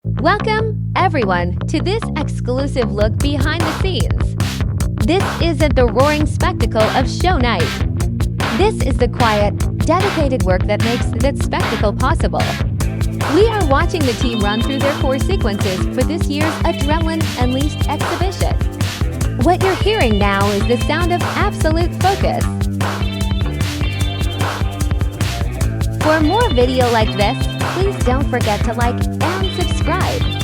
Welcome, everyone, to this exclusive look behind the scenes. This isn't the roaring spectacle of show night. This is the quiet, dedicated work that makes that spectacle possible. We are watching the team run through their core sequences for this year's Adrenaline Unleashed exhibition. What you're hearing now is the sound of absolute focus. For more video like this, please don't forget to like and subscribe.